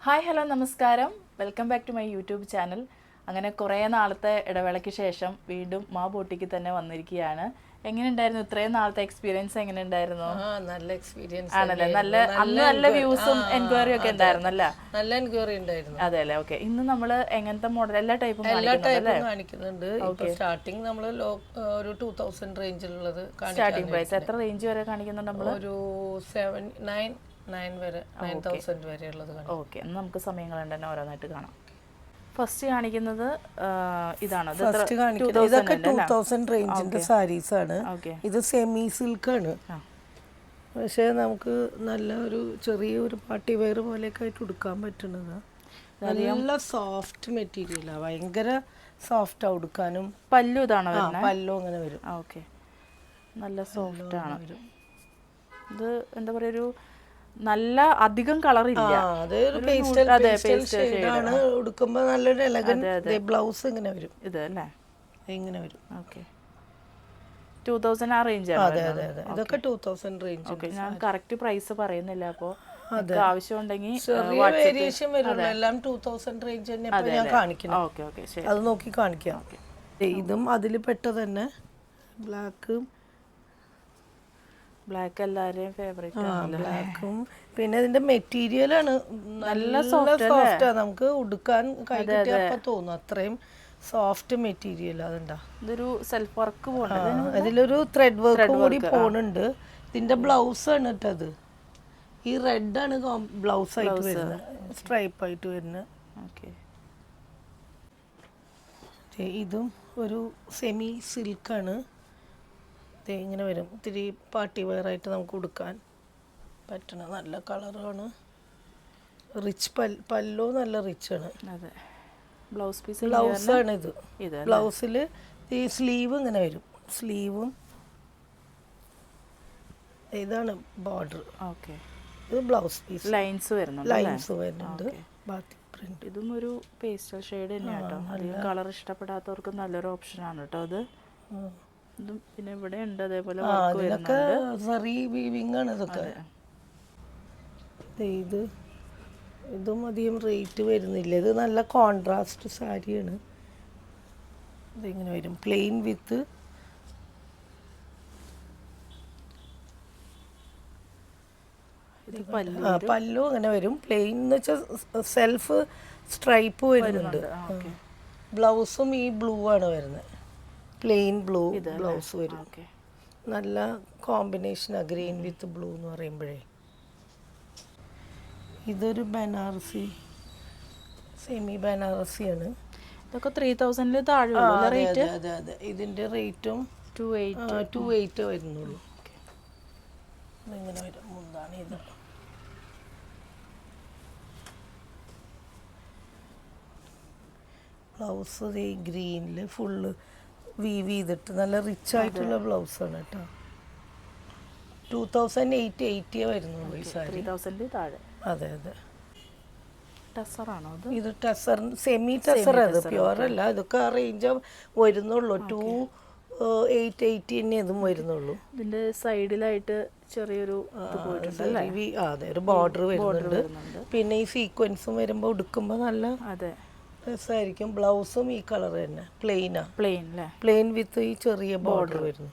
Hi hello നമസ്കാരം, welcome back to my YouTube channel. അങ്ങനെ കുറേ നാളത്തെ ഇടവേളയ്ക്ക് ശേഷം വീണ്ടും മാ ബോട്ടിക്ക് തന്നെ വന്നിരിക്കുകയാണ്. എങ്ങനെയുണ്ടായിരുന്നു ഇത്രയും നാളത്തെ എക്സ്പീരിയൻസ്? എങ്ങനെയുണ്ടായിരുന്നു? നല്ല എക്സ്പീരിയൻസ് ആണല്ലേ, നല്ല വ്യൂസും എൻക്വയറിയും ഒക്കെ ഉണ്ടായിരുന്നല്ലേ? നല്ല എൻക്വയറി ഉണ്ടായിരുന്നു. അതെ അല്ലേ, ഓക്കെ. ഇന്ന് നമ്മൾ എങ്ങനത്തെ മോഡൽ എല്ലാ ടൈപ്പും കാണിക്കുന്നുണ്ട്. ഇപ്പൊ സ്റ്റാർട്ടിങ് നമ്മൾ ഒരു 2000 റേഞ്ചിലുള്ളത് സ്റ്റാർട്ടിംഗ് പ്രൈസ് എത്ര റേഞ്ച് വരെ കാണിക്കുന്നുണ്ട്? നമ്മൾ ഒരു 9 വരെ 9000 വരെ ഉള്ളത്. ഓക്കെ, നമുക്ക് സമയങ്ങളുണ്ട് തന്നെ ഓരോന്നായിട്ട് കാണാം. ഫസ്റ്റ് കാണിക്കുന്നത് ഇതാണ്. ഇതൊക്കെ 2000 റേഞ്ചിന്റെ സാരീസ് ആണ്. ഇത് സെമി സിൽക്ക് ആണ്. പക്ഷെ നമുക്ക് നല്ല ഒരു ചെറിയൊരു പാർട്ടി വെയർ പോലെയൊക്കെ ആയിട്ട് ഉടുക്കാൻ പറ്റുന്നതാണ്. നല്ല സോഫ്റ്റ് മെറ്റീരിയലാണ്, ഭയങ്കര സോഫ്റ്റ് ഉടുക്കാനും. പല്ലു ഇതാണോ? പല്ലു അങ്ങനെ വരും. ഓക്കെ, നല്ല സോഫ്റ്റ് ആണ്. ഇത് എന്താ പറയുക, ഒരു നല്ല അധികം കളർ ഇല്ല. ഉടുക്കുമ്പോ നല്ലൊരു എലഗന്റ് ബ്ലൗസ് ഇങ്ങനെ വരും. ഇത് അല്ലേ ഇങ്ങനെ വരും. ഓക്കെ, 2000 ആ റേഞ്ച് ആണ്. അതെ അതെ അതെ, ഇതൊക്കെ 2000 റേഞ്ച്. ഓക്കെ, ഞാൻ കറക്റ്റ് പ്രൈസ് പറയുന്നില്ല, അപ്പോൾ ആവശ്യമുണ്ടെങ്കിൽ വേരിയേഷൻ വരുള്ളൂ. എല്ലാം 2000 റേഞ്ച് തന്നെ ഞാൻ കാണിക്കണം. ഓക്കെ ഓക്കെ, ശരി, അത് നോക്കി കാണിക്കാം. ഇതും അതിൽ പെട്ട തന്നെ ബ്ലാക്ക് എല്ലാവരെയും ഫേവറേറ്റ് ആണ്. ബ്ലാക്കും പിന്നെ ഇതിന്റെ മെറ്റീരിയൽ ആണ് നല്ല സോഫ്റ്റ്. നമുക്ക് ഉടുക്കാൻ കഴിക്കാൻ തോന്നും, അത്രയും സോഫ്റ്റ് മെറ്റീരിയൽ. അതുണ്ടാ, ഇതൊരു സെൽഫ് വർക്ക് പോലെ അതിലൊരു ത്രെഡ് വർക്ക് കൂടി പോണുണ്ട്. ഇതിന്റെ ബ്ലൗസ് ആണ് ഇട്ടത്. ഈ റെഡ് ആണ് ബ്ലൗസ് ആയിട്ട് വരുന്നത്, സ്ട്രൈപ്പ് ആയിട്ട് വരുന്നത്. ഓക്കെ, ഇതും ഒരു സെമി സിൽക്കാണ്. ഇങ്ങനെ വരും. ഇത്തിരി പാർട്ടി വെയർ ആയിട്ട് നമുക്ക് ഉടുക്കാൻ പറ്റണ നല്ല കളറാണ്. റിച്ച് പല്ലോ നല്ല റിച്ച് ആണ്. അതെ, ബ്ലൗസ് ബ്ലൗസാണ് ഇത്. ബ്ലൗസിൽ ഈ സ്ലീവ് ഇങ്ങനെ വരും. സ്ലീവും ഇതാണ് ബോർഡർ. ഓക്കെ, ഇത് ബ്ലൗസ് പീസ്. ലൈൻസ് വരുന്നുണ്ട്. Batik print. ഇതും ഒരു പേസ്റ്റൽ ഷെയ്ഡ് തന്നെയാണ് കേട്ടോ. അധികം കളർ ഇഷ്ടപ്പെടാത്തവർക്ക് നല്ലൊരു ഓപ്ഷനാണ് കേട്ടോ അത്. ഇതും പിന്നെ ഇവിടെ ഉണ്ട് അതേപോലെ ഇതും അധികം റേറ്റ് വരുന്നില്ല. ഇത് നല്ല കോൺട്രാസ്റ്റ് സാരിയാണ്. ഇതിങ്ങനെ വരും പ്ലെയിൻ വിത്ത് പല്ലു അങ്ങനെ വരും. പ്ലെയിൻ എന്ന് വെച്ചാൽ സെൽഫ് സ്ട്രൈപ്പ് വരുന്നുണ്ട്. ബ്ലൗസും ഈ ബ്ലൂ ആണ് വരുന്നത്, പ്ലെയിൻ ബ്ലൂ ബ്ലൗസ് വരും. നല്ല കോമ്പിനേഷനാണ് ഗ്രീൻ വിത്ത് ബ്ലൂ എന്ന് പറയുമ്പോഴേ. ഇതൊരു ബനാറസി, സെമി ബനാറസിയാണ്. ഇതൊക്കെ 3000 താഴെ. അതെ അതെ, ഇതിന്റെ റേറ്റും 280 വരുന്നുള്ളൂ. ഇങ്ങനെ വരും. മുന്താണ് ഇത്. ബ്ലൗസ് ഈ ഗ്രീനിൽ ഫുള്ള് വീവ് ചെയ്തിട്ട് നല്ല റിച്ച് ആയിട്ടുള്ള ബ്ലൗസാണ് കേട്ടോ. 2880 വരുന്നുള്ളൂ ഈ സാരി. 3000 താഴെ. അതെ അതെ. ടെസറാണോ അത്? ഇത് ടെസർ, സെമി ടെസർ. അത് പ്യുവർ അല്ല. ഇതൊക്കെ ആ റേഞ്ച് വരുന്നുള്ളൂ. 2880 തന്നെ ഇതും വരുന്നുള്ളൂ. ഇതിന്റെ സൈഡിലായിട്ട് ചെറിയൊരു അതെ ഒരു ബോർഡർ വരുന്നുണ്ട്. പിന്നെ ഈ സീക്വൻസും വരുമ്പോൾ ഉടുക്കുമ്പോൾ നല്ല രസമായിരിക്കും. ബ്ലൗസും ഈ കളർ തന്നെ, പ്ലെയിൻ വിത്ത് ഈ ചെറിയ ബോർഡർ വരുന്നു.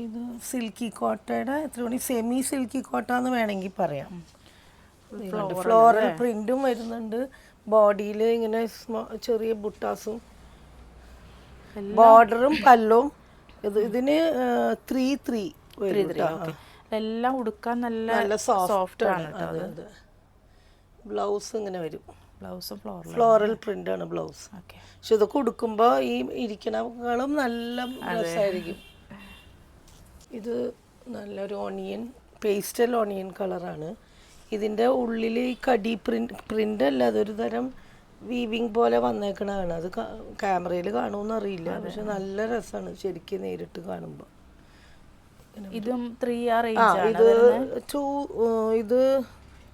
ഇത് സിൽക്കി കോട്ടയുടെ സെമി സിൽക്കി കോട്ട എന്ന് വേണമെങ്കിൽ പറയാം. ഫ്ലോറൽ പ്രിന്റും വരുന്നുണ്ട്. ബോഡിയിൽ ഇങ്ങനെ ചെറിയ ബുട്ടാസും ബോർഡറും പല്ലും. ഇതിന് 3 എല്ലാം ഉടുക്കാൻ നല്ല സോഫ്റ്റ് ആണ്. ബ്ലൗസ് ഇങ്ങനെ വരും. ഫ്ലോറൽ പ്രിന്റ് ആണ് ബ്ലൗസ്. പക്ഷെ ഇതൊക്കെ ഉടുക്കുമ്പോൾ ഈ ഇരിക്കണകളും നല്ല രസമായിരിക്കും. ഇത് നല്ലൊരു ഓണിയൻ, പേസ്റ്റൽ ഓണിയൻ കളറാണ്. ഇതിൻ്റെ ഉള്ളിൽ ഈ കടി പ്രിന്റ് അല്ല, അതൊരു തരം വീവിങ് പോലെ വന്നേക്കണതാണ്. അത് ക്യാമറയിൽ കാണുമെന്ന് അറിയില്ല, പക്ഷെ നല്ല രസമാണ് ശരിക്കും നേരിട്ട് കാണുമ്പോൾ. ഇതും ഇത്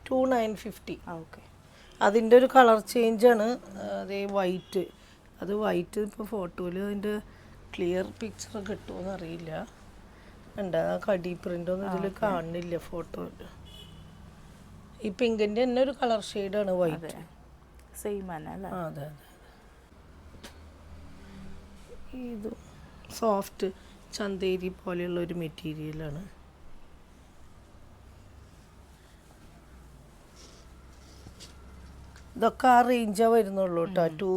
2950. അതിൻ്റെ ഒരു കളർ ചേഞ്ചാണ്. അതേ വൈറ്റ്, അത് വൈറ്റ് ഇപ്പോൾ ഫോട്ടോയിൽ അതിൻ്റെ ക്ലിയർ പിക്ചർ കിട്ടുമോയെന്ന് അറിയില്ല. ഉണ്ട് ആ കടി പ്രിൻ്റൊന്നും ഇതിൽ കാണുന്നില്ല ഫോട്ടോയിൽ. ഈ പിങ്കിൻ്റെ തന്നെ ഒരു കളർ ഷെയ്ഡാണ് വൈറ്റ്. സെയിം തന്നെ അല്ലേ? അതെ അതെ. ഇത് സോഫ്റ്റ് ചന്തേരി പോലെയുള്ള ഒരു മെറ്റീരിയലാണ്. ഇതൊക്കെ ആ റേഞ്ചാ വരുന്നുള്ളൂ കേട്ടോ.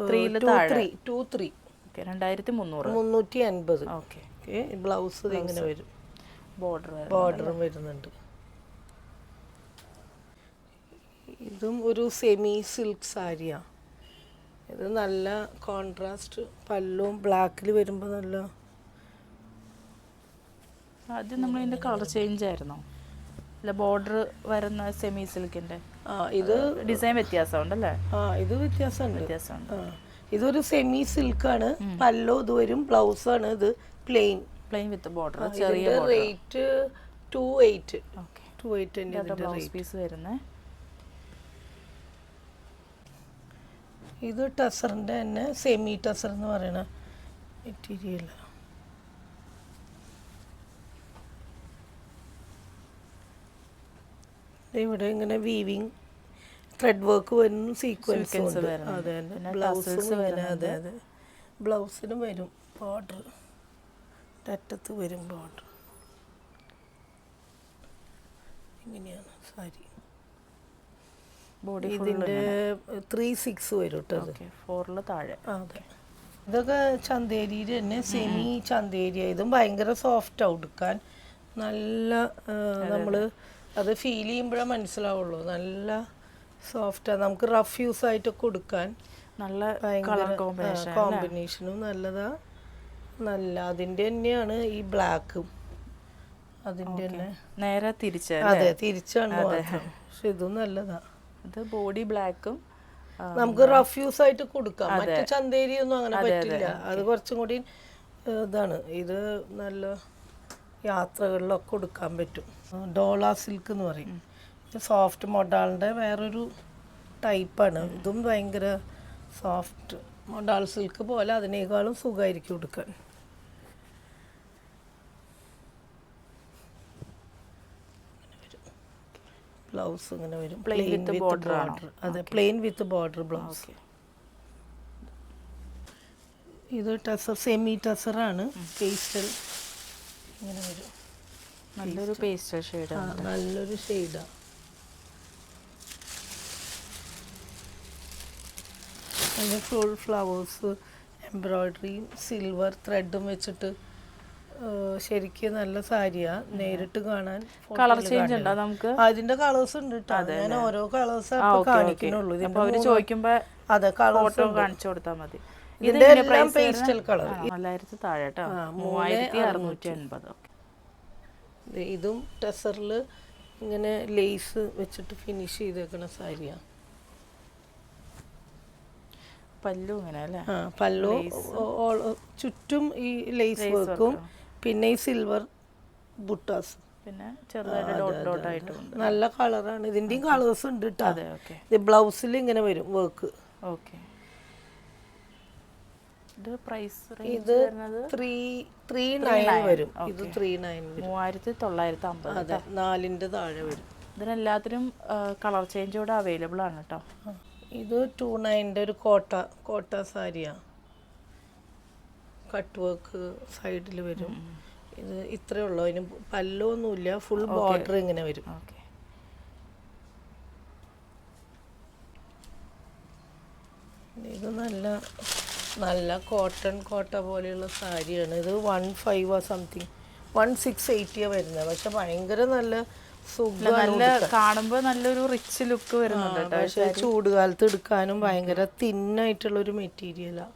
350. ഓക്കെ. ബ്ലൗസ് ഇങ്ങനെ വരും, ബോർഡറും വരുന്നുണ്ട്. ഇതും ഒരു സെമി സിൽക്ക് സാരിയാണ്. ഇത് നല്ല കോൺട്രാസ്റ്റ് പല്ലും ബ്ലാക്കിൽ വരുമ്പോൾ നല്ല. ആദ്യം നമ്മൾ ഇതിന്റെ കളർ ചേഞ്ച് ആയിരുന്നോ? അല്ല, ബോർഡർ വരുന്ന സെമി സിൽക്കിന്റെ ഇത് ഡിസൈൻ വ്യത്യാസമുണ്ടല്ലേ? ഇത് വ്യത്യാസമുണ്ട്. ഇതൊരു സെമി സിൽക്കാണ്, പല്ലോ ഇത് വരും, ബ്ലൗസ് ആണ് ഇത് പ്ലെയിൻ വിത്ത് ബോർഡർ. ചെറിയ റേറ്റ് 280. ഓക്കെ. 280 ബ്ലൗസ് പീസ് വരുന്നത്. ഇത് ടസറിൻ്റെ തന്നെ സെമി ടസർ എന്ന് പറയുന്ന മെറ്റീരിയൽ. ഇവിടെ ഇങ്ങനെ വീവിങ് ത്രെഡ് വർക്ക് വരുന്നു, സീക്വൻസ്. അതെ, ബ്ലൗസും ഇങ്ങനെ. അതെ അതെ, ബ്ലൗസിനും വരും ബോർഡർ, അറ്റത്ത് വരും ബോർഡർ. ഇങ്ങനെയാണ് സാരി. ഇതിൻ്റെ 36 വരും കേട്ടോ. 4 താഴെ. അതെ. ഇതൊക്കെ ചന്തേരിയുടെ തന്നെ സെമി ചന്തേരി. ഇതും ഭയങ്കര സോഫ്റ്റാണ് ഉടുക്കാൻ. നല്ല നമ്മൾ അത് ഫീൽ ചെയ്യുമ്പോഴേ മനസ്സിലാവുള്ളൂ. നല്ല സോഫ്റ്റാണ്. നമുക്ക് റഫ് യൂസ് ആയിട്ടൊക്കെ കൊടുക്കാൻ നല്ല കോമ്പിനേഷനും നല്ലതാ. നല്ല അതിൻ്റെ തന്നെയാണ് ഈ ബ്ലാക്കും. അതിൻ്റെ തന്നെ നേരെ തിരിച്ച്. അതെ, തിരിച്ചാണ് മാത്രം. പക്ഷെ ഇതും നല്ലതാ. ഇത് ബോഡി ബ്ലാക്കും നമുക്ക് റഫ് യൂസ് ആയിട്ട് കൊടുക്കാം. മറ്റു ചന്തേരി ഒന്നും അങ്ങനെ പറ്റില്ല. അത് കുറച്ചും കൂടി ഇതാണ്. ഇത് നല്ല യാത്രകളിലൊക്കെ കൊടുക്കാൻ പറ്റും. ഡോള സിൽക്ക് എന്ന് പറയും. സോഫ്റ്റ് മൊഡാളിൻ്റെ വേറൊരു ടൈപ്പാണ്. ഇതും ഭയങ്കര സോഫ്റ്റ് മൊഡാൾ സിൽക്ക് പോലെ, അതിനേക്കാളും സുഖമായിരിക്കും കൊടുക്കാൻ. ബ്ലൗസ് ഇങ്ങനെ വരും, പ്ലെയിൻ വിത്ത് ബോർഡർ. അതെ, പ്ലെയിൻ വിത്ത് ബോർഡർ ബ്ലൗസ്. ഇത് ടസർ, സെമി ടസറാണ്. പേസ്റ്റൽ ഇങ്ങനെ വരും. നല്ലൊരു പേസ്റ്റൽ ഷെയ്ഡാണ്. നല്ലൊരു ഷെയ്ഡാണ്. അതിന് ഫുൾ ഫ്ലവേഴ്സ്, എംബ്രോയിഡറി, സിൽവർ ത്രെഡും വെച്ചിട്ട് ശരിക്കും നല്ല സാരിയാ. നേരിട്ട് കാണാൻ കളർ ചേഞ്ച് ഉണ്ടോ നമുക്ക്? അതിന്റെ കളേഴ്സ് ഉണ്ട് കേട്ടോ. ഞാൻ ഓരോ കളേഴ്സ് കാണിക്കുന്നുള്ളൂ. ചോദിക്കുമ്പോ അതെ, കളേഴ്സ് കാണിച്ചു കൊടുത്താൽ മതി. ഇതെല്ലാം പേസ്റ്റൽ കളർ. 4000 താഴെ കേട്ടോ. 3680. ഇതും ടെസറിൽ ഇങ്ങനെ ലേസ് വെച്ചിട്ട് ഫിനിഷ് ചെയ്തേക്കണ സാരിയാണ്. പല്ലു ഇങ്ങനെ അല്ലേ? പല്ലു ചുറ്റും ഈ ലേസ് വർക്കും, പിന്നെ ഈ സിൽവർ ബുട്ടാസ്, പിന്നെ ചെറുതായിട്ട് ഡോട്ട് ഡോട്ട് ആയിട്ടുണ്ട്. നല്ല കളറാണ്. ഇതിന്റെയും കളേഴ്സ് ഉണ്ട് കേട്ടോ. ഇത് ബ്ലൗസിൽ ഇങ്ങനെ വരും വർക്ക്. ഓക്കെ. ഇത് പ്രൈസ് ഇത് 339 വരും. ഇത് 39 3950. അതെ, 4ന്റെ താഴെ വരും. ഇതിനെല്ലാത്തിനും കളർ ചേഞ്ചോടെ അവൈലബിൾ ആണ് കേട്ടോ. ഇത് 29ന്റെ ഒരു കോട്ട സാരിയാണ്. കട്ട് വർക്ക് സൈഡിൽ വരും. ഇത് ഇത്രയേ ഉള്ളൂ. അതിന് പല്ലൊന്നുമില്ല, ഫുൾ ബോർഡർ ഇങ്ങനെ വരും. ഇത് നല്ല കോട്ട പോലെയുള്ള സാരിയാണ്. ഇത് 15 സംതിങ് 1680 വരുന്നത്. പക്ഷെ ഭയങ്കര നല്ല നല്ല കാണുമ്പോ നല്ലൊരു റിച്ച് ലുക്ക് വരുന്നുണ്ട്. പക്ഷെ ചൂടുകാലത്ത് എടുക്കാനും ഭയങ്കര തിന്നായിട്ടുള്ള ഒരു മെറ്റീരിയലാണ്.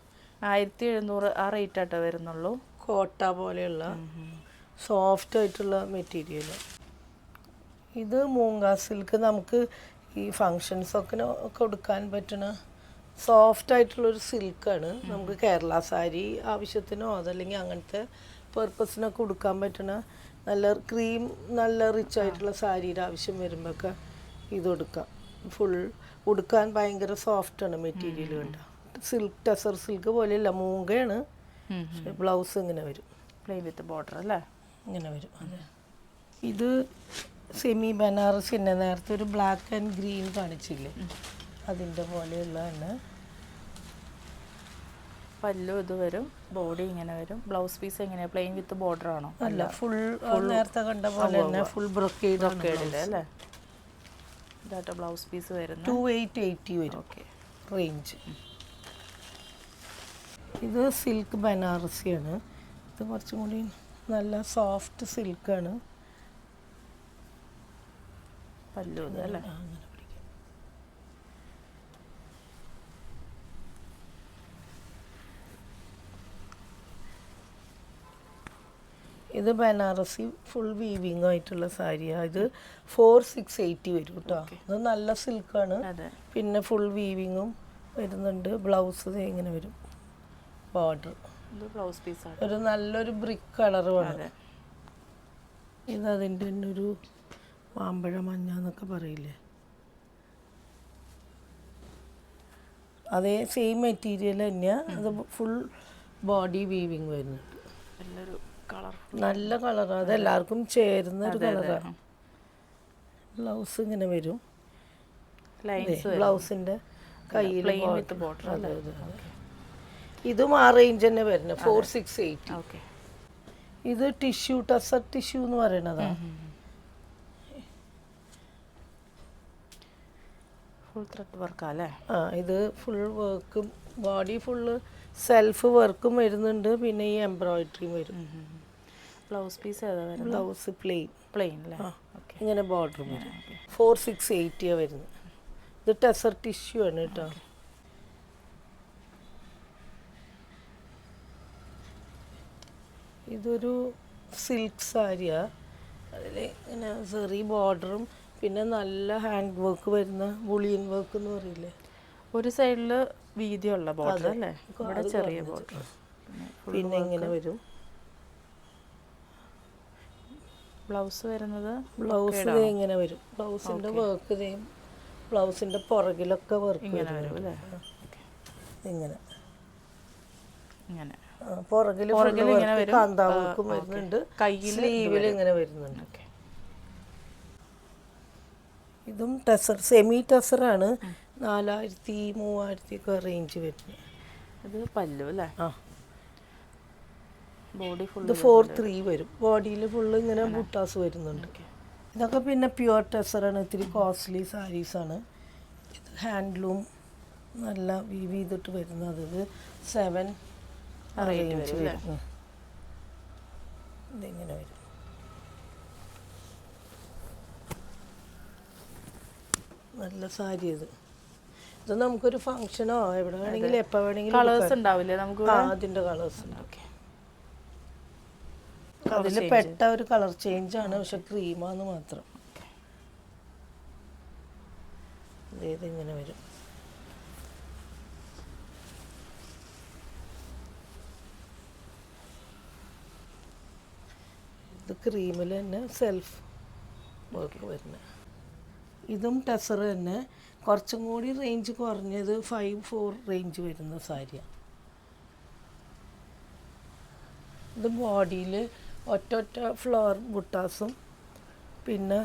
1700 ആ റേറ്റ് ആട്ടോ വരുന്നുള്ളൂ. കോട്ട പോലെയുള്ള സോഫ്റ്റ് ആയിട്ടുള്ള മെറ്റീരിയൽ. ഇത് മൂങ്ങ സിൽക്ക്. നമുക്ക് ഈ ഫങ്ഷൻസൊക്കെ കൊടുക്കാൻ പറ്റുന്ന സോഫ്റ്റ് ആയിട്ടുള്ളൊരു സിൽക്കാണ്. നമുക്ക് കേരള സാരി ആവശ്യത്തിനോ അതല്ലെങ്കിൽ അങ്ങനത്തെ പർപ്പസിനൊക്കെ കൊടുക്കാൻ പറ്റുന്ന നല്ല ക്രീം, നല്ല റിച്ച് ആയിട്ടുള്ള സാരിയുടെ ആവശ്യം വരുമ്പോഴൊക്കെ ഇത് കൊടുക്കാം. ഫുൾ ഉടുക്കാൻ ഭയങ്കര സോഫ്റ്റാണ് മെറ്റീരിയൽ. കണ്ട സിൽക്ക്, ടെസർ സിൽക്ക് പോലെയല്ല, മൂങ്ങയാണ്. ബ്ലൗസ് ഇങ്ങനെ വരും, പ്ലെയിൻ വിത്ത് ബോർഡർ അല്ലേ? ഇങ്ങനെ വരും. അതെ. ഇത് സെമി ബനാറസിൻ്റെ നേരത്തെ ഒരു ബ്ലാക്ക് ആൻഡ് ഗ്രീൻ കാണിച്ചില്ലേ, അതിൻ്റെ പോലെയുള്ളതാണ്. പല്ലു ഇത് വരും, ബോഡി ഇങ്ങനെ വരും. ബ്ലൗസ് പീസ് എങ്ങനെയാ, പ്ലെയിൻ വിത്ത് ബോർഡർ ആണോ? അല്ല, ഫുൾ നേരത്തെ കണ്ട പോലെ തന്നെ ഫുൾ ബ്രൊക്കേഡ് അല്ലേ? ഇതാട്ടോ ബ്ലൗസ് പീസ് വരുന്നത്. 2880 വരും. Okay, range. ഇത് സിൽക്ക് ബനാറസിയാണ്. ഇത് കുറച്ചും കൂടി നല്ല സോഫ്റ്റ് സിൽക്കാണ്. പല്ലു ഇത് അല്ലേ? ഇത് ബനാറസി ഫുൾ വീവിങ് ആയിട്ടുള്ള സാരിയാണ്. ഇത് 4680 വരും കേട്ടോ. ഇത് നല്ല സിൽക്കാണ്. പിന്നെ ഫുൾ വീവിങ്ങും വരുന്നുണ്ട്. ബ്ലൗസ് ഇങ്ങനെ വരും, ബോർഡർ. ബ്ലൗസ് പീസ് ഒരു നല്ലൊരു ബ്രിക്ക് കളറുമാണ്. ഇത് അതിൻ്റെ തന്നെ ഒരു മാമ്പഴ മഞ്ഞ എന്നൊക്കെ പറയില്ലേ, അതേ സെയിം മെറ്റീരിയൽ തന്നെയാണ്. അത് ഫുൾ ബോഡി വീവിങ് വരുന്നുണ്ട്. നല്ല കളറാണ്, അത് എല്ലാവർക്കും ചേരുന്ന ഒരു കളറാണ്. ബ്ലൗസ് ഇങ്ങനെ വരും, ബ്ലൗസിൻ്റെ കയ്യിൽ. ഇതും ആ റേഞ്ച് തന്നെ വരുന്നത്, 4680. ഇത് ടിഷ്യൂ, ടസർ ടിഷ്യൂ എന്ന് പറയണതാണ്. Full thread വർക്കാല്ലേ? ആ, ഇത് ഫുൾ വർക്കും, ബോഡി ഫുള്ള് സെൽഫ് വർക്കും വരുന്നുണ്ട്. പിന്നെ ഈ എംബ്രോയിഡറിയും വരും. ബ്ലൗസ് പീസ് ഏതാ വരുന്നത്? ബ്ലൗസ് പ്ലെയിൻ അല്ലേ? ഇങ്ങനെ ബോർഡർ വരും. 4680 വരുന്നത്. ഇത് ടെസർ ടിഷ്യൂ ആണ് കേട്ടോ. ഇതൊരു സിൽക്ക് സാരിയാണ്. അതിൽ ഇങ്ങനെ ചെറിയ ബോർഡറും പിന്നെ നല്ല ഹാൻഡ് വർക്ക് വരുന്ന ബുളിയൻ വർക്ക് എന്ന് പറയില്ലേ. ഒരു സൈഡിൽ വീതിയുള്ള ബോർഡർ അല്ലേ, ഇവിടെ ചെറിയ ബോർഡർ. പിന്നെ ഇങ്ങനെ വരും. ബ്ലൗസ് വരുന്നത്, ബ്ലൗസ് ഇങ്ങനെ വരും. ബ്ലൗസിൻ്റെ വർക്ക് ഇതേയും ബ്ലൗസിൻ്റെ പുറകിലൊക്കെ വർക്ക് ഇങ്ങനെ വരും അല്ലേ? ഇങ്ങനെ ഇങ്ങനെ പുറകിൽ കാന്താ വർക്കും വരുന്നുണ്ട്. സ്ലീവിൽ ഇങ്ങനെ വരുന്നുണ്ട്. ഇതും ടെസർ, സെമി ടെസറാണ്. 4000 3000 ഒക്കെ റേഞ്ച് വരുന്നത്. ഇത് പല്ലു അല്ലേ? ആ, ബോഡി ഫുൾ. ഇത് 43 വരും. ബോഡിയിൽ ഫുള്ള് ഇങ്ങനെ ബുട്ടാസ് വരുന്നുണ്ട്. ഇതൊക്കെ പിന്നെ പ്യുവർ ടെസറാണ്. ഇത്തിരി കോസ്റ്റ്ലി സാരീസാണ്. ഇത് ഹാൻഡ്ലൂം നല്ല വീവ് ചെയ്തിട്ട് വരുന്നത്. ഇത് 7 റേഞ്ച് വരും. ഇതിങ്ങനെ വരും. നല്ല സാരി. ഇത് നമുക്കൊരു ഫംഗ്ഷനോ എവിടെ വേണമെങ്കിലും എപ്പോൾ വേണമെങ്കിലും. കളേഴ്സ് ഉണ്ടാവില്ലേ നമുക്ക്? അതിൻ്റെ കളേഴ്സ് ഉണ്ട്. അതിൽ പെട്ട ഒരു കളർ ചേഞ്ച് ആണ്, പക്ഷെ ക്രീമാന്ന് മാത്രം. ഇങ്ങനെ വരും. ഇത് ക്രീമിൽ തന്നെ സെൽഫ് വർക്ക് വരുന്നത്. ഇതും ടെസർ തന്നെ, കുറച്ചും കൂടി റേഞ്ച് കുറഞ്ഞത് 54 റേഞ്ച് വരുന്ന സാരിയാണ്. ഇത് ബോഡിയിൽ ഒറ്റ ഫ്ലവർ ബുട്ടാസും പിന്നെ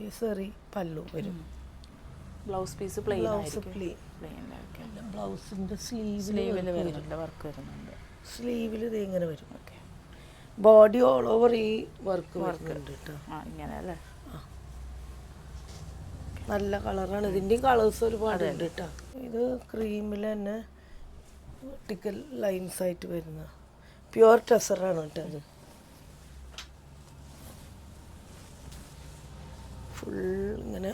ഈ സെറി പല്ലു വരും. Blouse piece plain. ബ്ലൗസിൻ്റെ സ്ലീവിൽ വർക്ക് വരുന്നുണ്ട്. സ്ലീവിൽ ഇത് ഇങ്ങനെ വരും. ബോഡി ഓൾ ഓവർ ഈ വർക്ക് വരുന്നുണ്ട് കേട്ടോ. ഇങ്ങനെ അല്ലേ? നല്ല കളറാണ്. ഇതിൻ്റെയും കളേഴ്സ് ഒരുപാട് ഉണ്ട് കേട്ടോ. ഇത് ക്രീമിൽ തന്നെ വെർട്ടിക്കൽ ലൈൻസ് ആയിട്ട് വരുന്ന പ്യുവർ ടെസറാണ് കേട്ടോ. അത് ഫുൾ ഇങ്ങനെ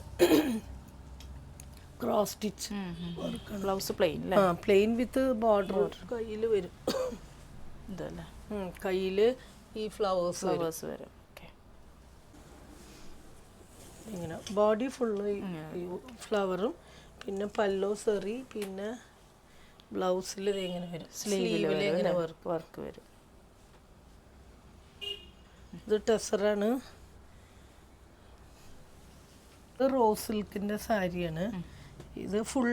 ക്രോസ് സ്റ്റിച്ച് വർക്കാണ്. Blouse plain. ആ, പ്ലെയിൻ വിത്ത് ബോർഡർ കയ്യിൽ വരും. ഇതല്ലേ? കയ്യിൽ ഈ ഫ്ലവേഴ്സ് വരും. ഇങ്ങനെ ബോഡി ഫുള്ള് ഫ്ലവറും പിന്നെ പല്ലോ സെറി പിന്നെ ബ്ലൗസിൽ ഇത് ഇങ്ങനെ വരും. സ്ലീവിൽ ഇങ്ങനെ വർക്ക് വരും. ഇത് ടെസറാണ്. ഇത് റോസ് സിൽക്കിൻ്റെ സാരിയാണ്. ഇത് ഫുൾ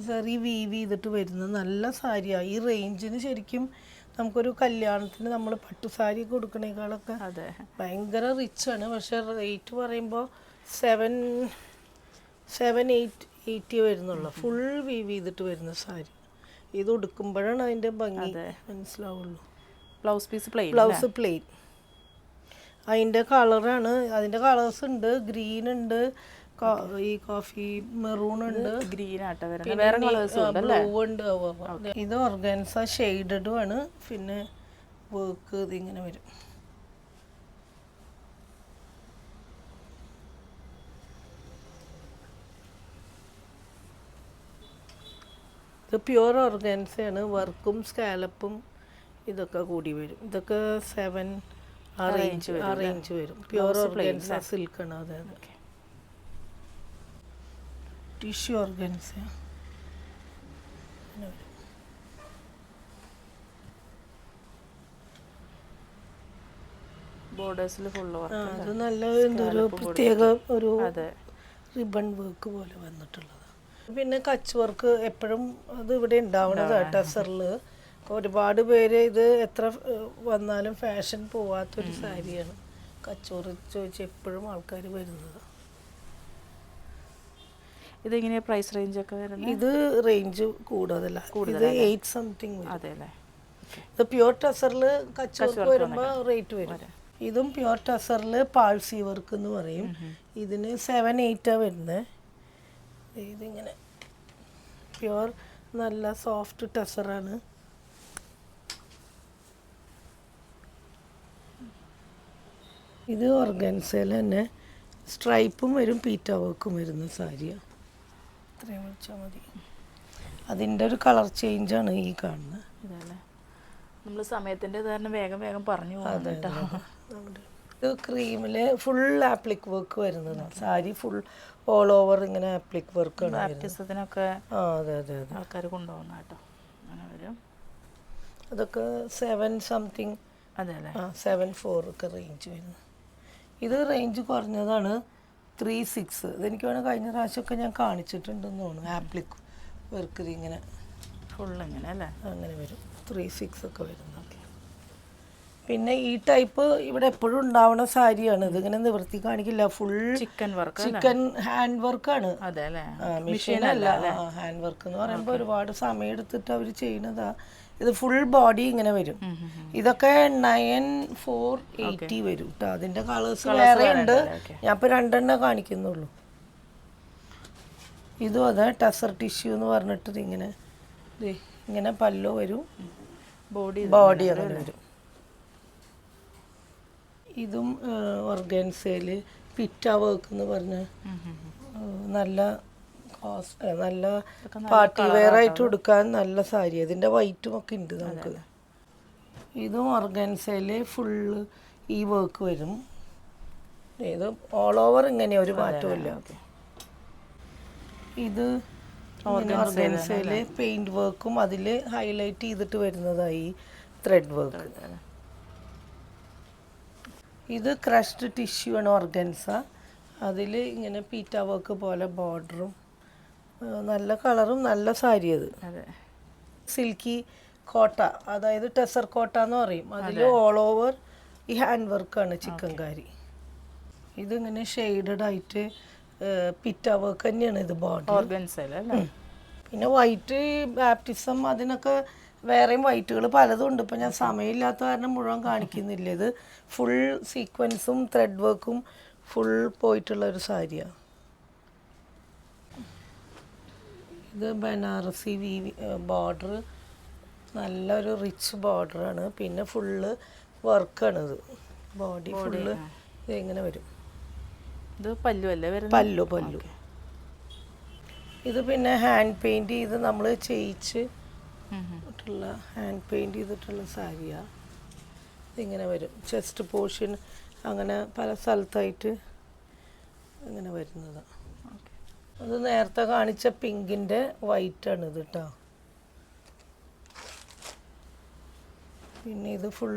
സെറി വീവ് ചെയ്തിട്ട് വരുന്ന നല്ല സാരിയാണ്. ഈ റേഞ്ചിന് ശരിക്കും നമുക്കൊരു കല്യാണത്തിന് നമ്മൾ പട്ടുസാരി കൊടുക്കണേക്കാളൊക്കെ അതെ ഭയങ്കര റിച്ചാണ്. പക്ഷെ റേറ്റ് പറയുമ്പോൾ 780 വരുന്നുള്ളൂ. ഫുൾ വീവ് ചെയ്തിട്ട് വരുന്ന സാരി. ഇത് ഉടുക്കുമ്പോഴാണ് അതിൻ്റെ ഭംഗി മനസ്സിലാവുള്ളൂ. Blouse piece plain. Blouse plain. അതിൻ്റെ കളറാണ്, അതിൻ്റെ കളേഴ്സ് ഉണ്ട്. ഗ്രീൻ ഉണ്ട്, ഈ കോഫി മെറൂൺ ഉണ്ട്, ഗ്രീൻ ആട്ടോ വരുന്നത്. വേറെ കളേഴ്സും ഉണ്ട് അല്ലേ? ബ്ലൂ ഉണ്ട്. ഇത് ഓർഗാൻസ ഷെയ്ഡഡും ആണ്. പിന്നെ വർക്ക് ഇതിങ്ങനെ വരും. ഇത് പ്യുവർ ഓർഗാൻസയാണ്. വർക്കും സ്കാലപ്പും ഇതൊക്കെ കൂടി വരും. ഇതൊക്കെ 7 ആ റേഞ്ച് വരും. പ്യുവർ ഓർഗാൻസ സിൽക്കാണ്. അതെ അതെ. ടിഷ്യൂ ഓർഗാൻസ ബോർഡേഴ്സിൽ ഫുള്ള് വർക്ക്. അത് നല്ല എന്തൊരു പ്രത്യേക ഒരു റിബൺ വർക്ക് പോലെ വന്നിട്ടുള്ളത്. പിന്നെ കച്ച് വർക്ക് എപ്പോഴും അത് ഇവിടെ ഉണ്ടാവുന്നതാണ് ടെസറിൽ. ഒരുപാട് പേര് ഇത് എത്ര വന്നാലും ഫാഷൻ പോവാത്തൊരു സാരിയാണ്. കച്ച് വർക്ക് ചോദിച്ച് എപ്പോഴും ആൾക്കാർ വരുന്നത്. ഇതെങ്ങനെയാ പ്രൈസ് റേഞ്ച് ഒക്കെ വരുന്നത്? ഇത് റേഞ്ച് കൂടുതലല്ല. ഇത് 8 സംതിങ്. അതെ അല്ലേ? ഇത് പ്യുവർ ടെസറിൽ കച്ച് വർക്ക് വരുമ്പോൾ റേറ്റ് വരും. ഇതും പ്യുവർ ടെസറിൽ പാൾസി വർക്ക് എന്ന് പറയും. ഇതിന് 7-8 വരുന്നത്. ഇതിങ്ങനെ പ്യുവർ നല്ല സോഫ്റ്റ് ടെസറാണ്. ഇത് ഓർഗൻസയിൽ തന്നെ സ്ട്രൈപ്പും വരും, പീറ്റ വർക്കും വരുന്ന സാരിയാണ്. ഇത്രയും വിളിച്ചാൽ മതി. അതിൻ്റെ ഒരു കളർ ചേഞ്ചാണ് ഈ കാണുന്നത്. ഇതല്ലേ? നമ്മൾ സമയത്തിൻ്റെ കാരണം വേഗം വേഗം പറഞ്ഞു പോകും കേട്ടോ. ഇത് ക്രീമിൽ ഫുൾ ആപ്ലിക് വർക്ക് വരുന്നതാണ്. സാരി ഫുൾ ഓൾ ഓവർ ഇങ്ങനെ ആപ്ലിക് വർക്കാണ്. ബാപ്റ്റിസത്തിനൊക്കെ അതെ അതെ അതെ ആൾക്കാർ കൊണ്ടുപോകുന്ന കേട്ടോ. അങ്ങനെ വരും. അതൊക്കെ 7 സംതിങ്. അതെ അല്ലേ? 7-4 ഒക്കെ റേഞ്ച് വരുന്നത്. ഇത് റേഞ്ച് കുറഞ്ഞതാണ്, 3-6. ഇതെനിക്ക് വേണം കഴിഞ്ഞ പ്രാവശ്യമൊക്കെ ഞാൻ കാണിച്ചിട്ടുണ്ടെന്ന് തോന്നുന്നു. ആപ്ലിക് വർക്ക് ഇങ്ങനെ ഫുൾ ഇങ്ങനെ അല്ലേ? അങ്ങനെ വരും. 3-6 ഒക്കെ വരുന്നത്. പിന്നെ ഈ ടൈപ്പ് ഇവിടെ എപ്പോഴും ഉണ്ടാവുന്ന സാരിയാണ്. ഇതിങ്ങനെ നിവൃത്തി കാണിക്കില്ല. Full chicken work, chicken hand വർക്കാണ്. അതെ അല്ലേ? മെഷീനല്ല, ഹാൻഡ് വർക്ക് എന്ന് പറയുമ്പോൾ ഒരുപാട് സമയം എടുത്തിട്ട് അവർ ചെയ്യുന്നതാ. ഇത് ഫുൾ ബോഡി ഇങ്ങനെ വരും. ഇതൊക്കെ 9,480 വരും കേട്ടോ. അതിൻ്റെ കളേഴ്സ് വേറെ ഉണ്ട്. ഞാൻ ഇപ്പോൾ 2 കാണിക്കുന്നുള്ളൂ. ഇതും അതെ ടെസർ ടിഷ്യൂ എന്ന് പറഞ്ഞിട്ട് ഇങ്ങനെ പല്ലോ വരും, ബോഡി അങ്ങനെ വരും. ഇതും ഓർഗൻസയിൽ പിറ്റ വർക്ക് എന്ന് പറഞ്ഞ നല്ല പാർട്ടി വെയർ ആയിട്ട് കൊടുക്കാൻ നല്ല സാരി. അതിൻ്റെ വൈറ്റും ഒക്കെ ഉണ്ട് നമുക്ക്. ഇതും ഓർഗൻസയിൽ ഫുള്ള് ഈ വർക്ക് വരും. ഇത് ഓൾ ഓവർ ഇങ്ങനെ ഒരു മാറ്റമില്ല. ഇത് ഓർഗൻസയിൽ പെയിന്റ് വർക്കും അതിൽ ഹൈലൈറ്റ് ചെയ്തിട്ട് വരുന്നതായി ത്രെഡ് വർക്ക്. ഇത് ക്രഷ്ഡ് ടിഷ്യൂ ആണ് ഓർഗൻസ. അതിൽ ഇങ്ങനെ പീറ്റ വർക്ക് പോലെ ബോർഡറും നല്ല കളറും നല്ല സാരി. അത് സിൽക്കി കോട്ട, അതായത് ടെസർ കോട്ട എന്ന് പറയും. അതിൽ ഓൾ ഓവർ ഈ ഹാൻഡ് വർക്കാണ് ചിക്കൻകാരി. ഇതിങ്ങനെ ഷെയ്ഡഡ് ആയിട്ട് പിറ്റ വർക്ക് തന്നെയാണ് ഇത് ബോർഡർ. പിന്നെ വൈറ്റ് ബാപ്റ്റിസം അതിനൊക്കെ വേറെയും വൈറ്റുകൾ പലതും ഉണ്ട്. ഇപ്പം ഞാൻ സമയമില്ലാത്ത കാരണം മുഴുവൻ കാണിക്കുന്നില്ല. ഇത് ഫുൾ സീക്വൻസും ത്രെഡ് വർക്കും ഫുൾ പോയിട്ടുള്ള ഒരു സാരിയാണ്. ഇത് ബനാറസി ബോർഡർ, നല്ലൊരു റിച്ച് ബോർഡറാണ്. പിന്നെ ഫുള്ള് വർക്കാണിത്. ബോഡി ഫുള്ള് ഇങ്ങനെ വരും. ഇത് പല്ലു അല്ലേ വരുന്നത്? പല്ലു. ഇത് പിന്നെ ഹാൻഡ് പെയിൻറ് ചെയ്ത് നമ്മൾ ചെയ്യിച്ച് ഹാൻഡ് പെയിൻറ് ചെയ്തിട്ടുള്ള സാരിയാണ്. ഇതിങ്ങനെ വരും. ചെസ്റ്റ് പോർഷൻ അങ്ങനെ പല സ്ഥലത്തായിട്ട് ഇങ്ങനെ വരുന്നതാണ്. അത് നേരത്തെ കാണിച്ച പിങ്കിൻ്റെ വൈറ്റാണ് ഇത് കേട്ടോ. പിന്നെ ഇത് ഫുൾ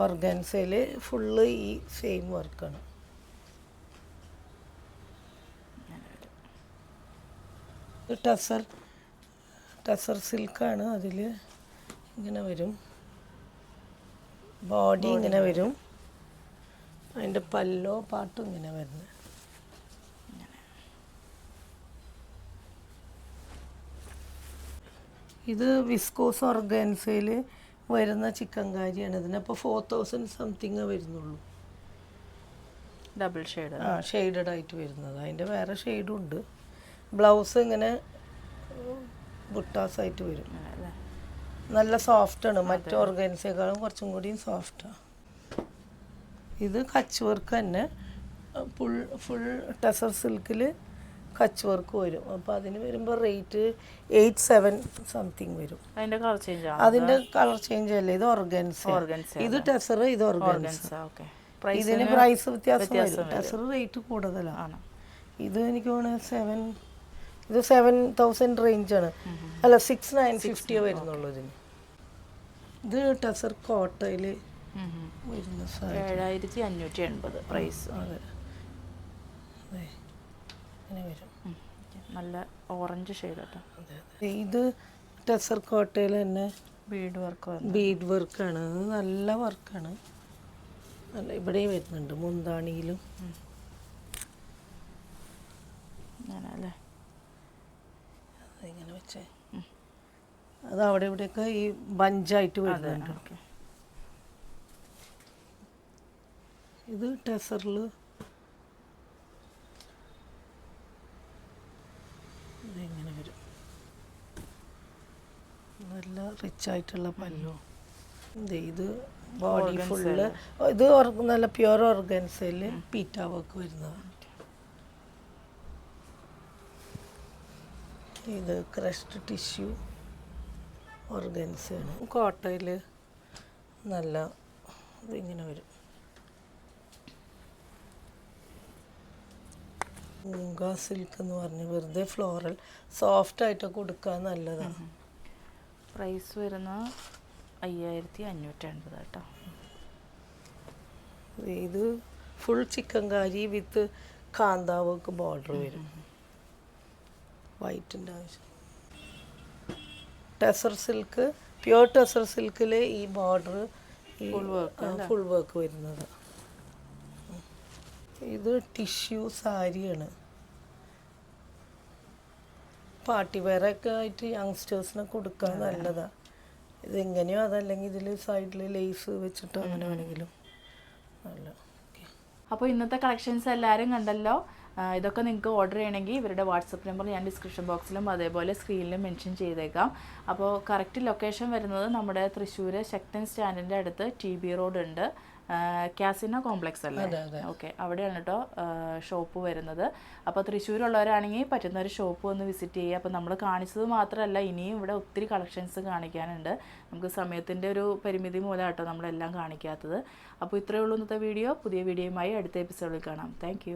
ഓർഗൻസയിൽ ഫുള്ള് ഈ സെയിം വർക്കാണ്. ടെസർ സിൽക്കാണ്. അതിൽ ഇങ്ങനെ വരും, ബോഡി ഇങ്ങനെ വരും, അതിൻ്റെ പല്ലോ പാട്ടും ഇങ്ങനെ വരുന്നത്. ഇത് വിസ്കോസ് ഓർഗാൻസയിൽ വരുന്ന ചിക്കൻ കാരിയാണ്. ഇതിനപ്പോൾ 4000 സംതിങ് വരുന്നുള്ളൂ. Double shade. ഷെയ്ഡഡ് ആയിട്ട് വരുന്നത്. അതിൻ്റെ വേറെ ഷെയ്ഡും ഉണ്ട്. ബ്ലൗസ് ഇങ്ങനെ ബുട്ടാസായിട്ട് വരും. നല്ല സോഫ്റ്റാണ്, മറ്റു ഓർഗൻസേക്കാളും കുറച്ചും കൂടി സോഫ്റ്റാണ്. ഇത് കച്ച് വർക്ക് തന്നെ, ഫുൾ ടെസർ സിൽക്കിൽ കച്ച് വർക്ക് വരും. അപ്പോൾ അതിന് വരുമ്പോൾ റേറ്റ് 87 സംതിങ് വരും. അതിൻ്റെ കളർ ചേഞ്ച് ആണ്. അതിൻ്റെ കളർ ചേഞ്ച് അല്ലേ, ഇത് ഓർഗൻസ, ഇത് ടെസർ, ഇത് ഓർഗൻസ. ഇതിന് പ്രൈസ് വ്യത്യാസം വരും. ടെസർ റേറ്റ് കൂടുതലാണ്. ഇത് എനിക്ക് തോന്നുന്നു ഇത് 7000 റേഞ്ചാണ്. അല്ല 6950 വരുന്നുള്ളൂ ഇതിന്. ഇത് ടെസർ കോട്ടയിൽ വരുന്ന 7580 പ്രൈസ്. അതെ, ഇങ്ങനെ വരും. നല്ല ഓറഞ്ച് ഷെയ്ഡ് കേട്ടോ. ഇത് ടെസർ കോട്ടയിൽ തന്നെ ബീഡ് വർക്കാണ്. അത് നല്ല വർക്കാണ്. നല്ല ഇവിടെയും വരുന്നുണ്ട്, മുന്താണിയിലും. അങ്ങനല്ലേ, അതിങ്ങനെ വെച്ചേ. അത് അവിടെ ഇവിടെയൊക്കെ ഈ ബഞ്ചായിട്ട് വരുന്നുണ്ട്. ഇത് ടെസറിൽ ഇതിങ്ങനെ വരും. നല്ല റിച്ച് ആയിട്ടുള്ള പല്ലോ. ഇത് ബോഡി ഫുള്ള്, ഇത് നല്ല പ്യുവർ ഓർഗൻസയിൽ പീറ്റ വർക്ക് വരുന്നതാണ്. ഇത് ക്രഷ്ഡ് ടിഷ്യൂ ഓർഗൻസയാണ്. കോട്ടയിൽ നല്ല ഇതിങ്ങനെ വരും. മൂങ്ക സിൽക്ക് എന്ന് പറഞ്ഞ് വെറുതെ ഫ്ലോറൽ സോഫ്റ്റ് ആയിട്ട് കൊടുക്കാൻ നല്ലതാണ്. പ്രൈസ് വരുന്ന 5580 കേട്ടോ. ഇത് ഫുൾ ചിക്കൻ കാരി വിത്ത് കാന്താവർക്ക് ബോർഡർ വരും. വൈറ്റിൻ്റെ ആവശ്യം. ടെസർ സിൽക്ക്, പ്യുവർ ടെസർ സിൽക്കിൽ ഈ ബോർഡർ ഫുൾ വർക്ക് വരുന്നത്. ഇത് ടിഷ്യൂ സാരിയാണ്. പാർട്ടി വെയറൊക്കെ ആയിട്ട് യങ്സ്റ്റേഴ്സിനെ കൊടുക്കാൻ നല്ലതാണ്. ഇതെങ്ങനെയോ അതല്ലെങ്കിൽ ഇതിൽ സൈഡിൽ ലേസ് വെച്ചിട്ട് അങ്ങനെ വേണമെങ്കിലും നല്ല. അപ്പോൾ ഇന്നത്തെ കളക്ഷൻസ് എല്ലാവരും കണ്ടല്ലോ. ഇതൊക്കെ നിങ്ങൾക്ക് ഓർഡർ ചെയ്യണമെങ്കിൽ ഇവരുടെ വാട്സപ്പ് നമ്പർ ഞാൻ ഡിസ്ക്രിപ്ഷൻ ബോക്സിലും അതേപോലെ സ്ക്രീനിലും മെൻഷൻ ചെയ്തേക്കാം. അപ്പോൾ കറക്റ്റ് ലൊക്കേഷൻ വരുന്നത് നമ്മുടെ തൃശ്ശൂർ ശക്തൻ സ്റ്റാൻഡിൻ്റെ അടുത്ത് TB റോഡ് ഉണ്ട്, കാസിനോ കോംപ്ലക്സ് അല്ലേ? ഓക്കെ, അവിടെയാണ് കേട്ടോ ഷോപ്പ് വരുന്നത്. അപ്പോൾ തൃശ്ശൂരുള്ളവരാണെങ്കിൽ പറ്റുന്ന ഒരു ഷോപ്പ് ഒന്ന് വിസിറ്റ് ചെയ്യുക. അപ്പോൾ നമ്മൾ കാണിച്ചത് മാത്രമല്ല, ഇനിയും ഇവിടെ ഒത്തിരി കളക്ഷൻസ് കാണിക്കാനുണ്ട്. നമുക്ക് സമയത്തിൻ്റെ ഒരു പരിമിതി മൂലം കേട്ടോ നമ്മളെല്ലാം കാണിക്കാത്തത്. അപ്പോൾ ഇത്രയേ ഉള്ളൂ ഇന്നത്തെ വീഡിയോ. പുതിയ വീഡിയോയുമായി അടുത്ത എപ്പിസോഡിൽ കാണാം. താങ്ക്